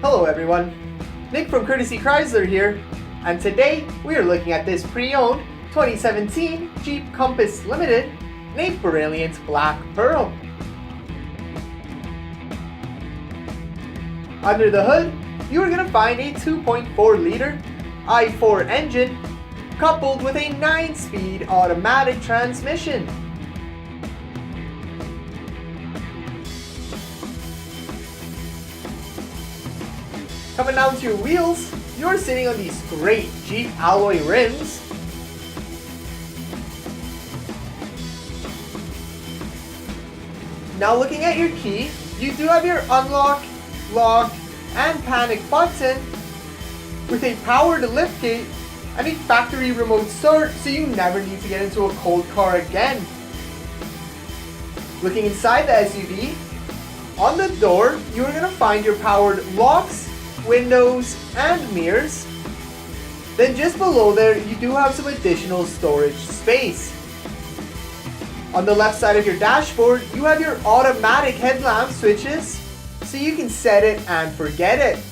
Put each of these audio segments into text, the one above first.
Hello everyone, Nick from Courtesy Chrysler here, and today we are looking at this pre-owned 2017 Jeep Compass Limited in a brilliant black pearl. Under the hood, you are going to find a 2.4 liter i4 engine coupled with a 9-speed automatic transmission. Coming down to your wheels, you're sitting on these great Jeep alloy rims. Now looking at your key, you do have your unlock, lock, and panic button with a powered liftgate and a factory remote start, so you never need to get into a cold car again. Looking inside the SUV, on the door, you are going to find your powered locks, windows, and mirrors. Then just below there, you do have some additional storage space. On the left side of your dashboard, you have your automatic headlamp switches, so you can set it and forget it.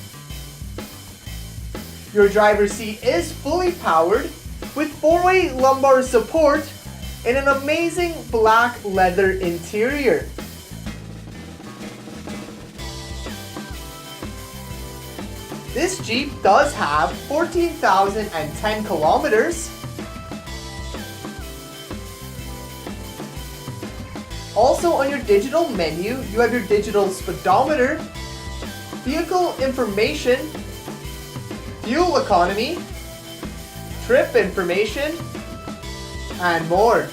Your driver's seat is fully powered with 4-way lumbar support in an amazing black leather interior. This Jeep does have 14,010 kilometers. Also on your digital menu, you have your digital speedometer, vehicle information, fuel economy, trip information, and more.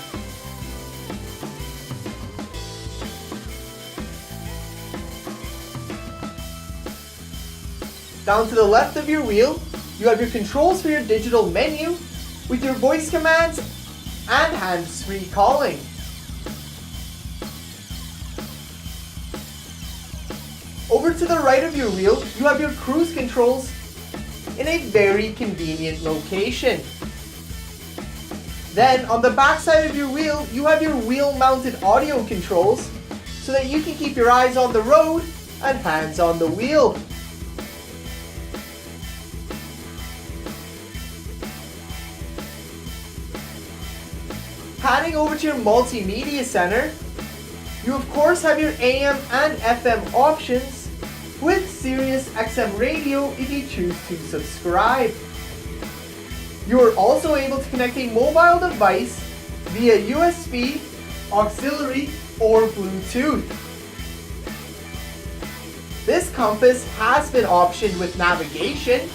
Down to the left of your wheel, you have your controls for your digital menu with your voice commands and hands-free calling. Over to the right of your wheel, you have your cruise controls in a very convenient location. Then on the back side of your wheel, you have your wheel-mounted audio controls so that you can keep your eyes on the road and hands on the wheel. Panning over to your Multimedia Center, you of course have your AM and FM options with Sirius XM radio if you choose to subscribe. You are also able to connect a mobile device via USB, auxiliary, or Bluetooth. This Compass has been optioned with navigation.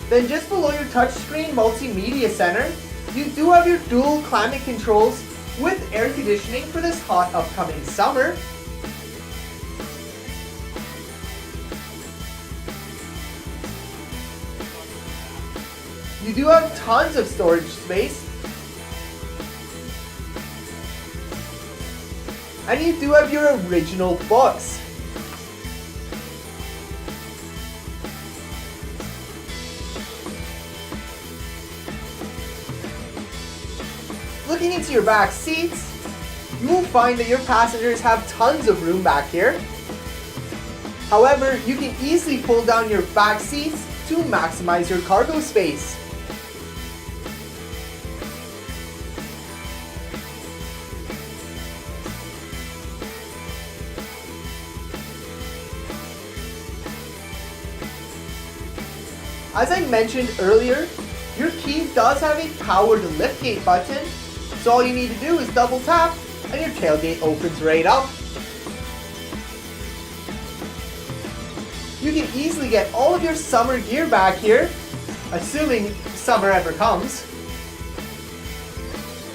Then just below your touchscreen Multimedia Center, you do have your dual climate controls with air conditioning for this hot upcoming summer. You do have tons of storage space. And you do have your original books. Looking into your back seats, you will find that your passengers have tons of room back here. However, you can easily pull down your back seats to maximize your cargo space. As I mentioned earlier, your key does have a powered liftgate button, so all you need to do is double tap and your tailgate opens right up. You can easily get all of your summer gear back here, assuming summer ever comes.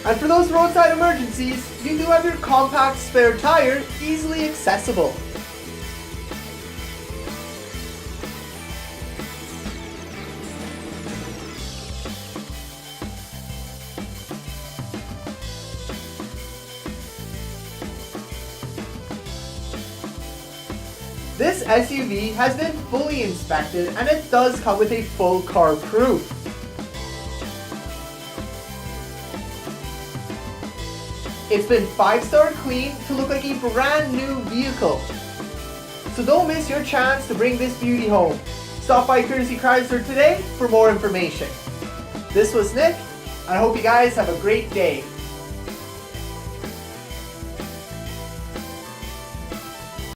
And for those roadside emergencies, you do have your compact spare tire easily accessible. This SUV has been fully inspected and it does come with a full car proof. It's been 5-star clean to look like a brand new vehicle. So don't miss your chance to bring this beauty home. Stop by Courtesy Chrysler today for more information. This was Nick, and I hope you guys have a great day.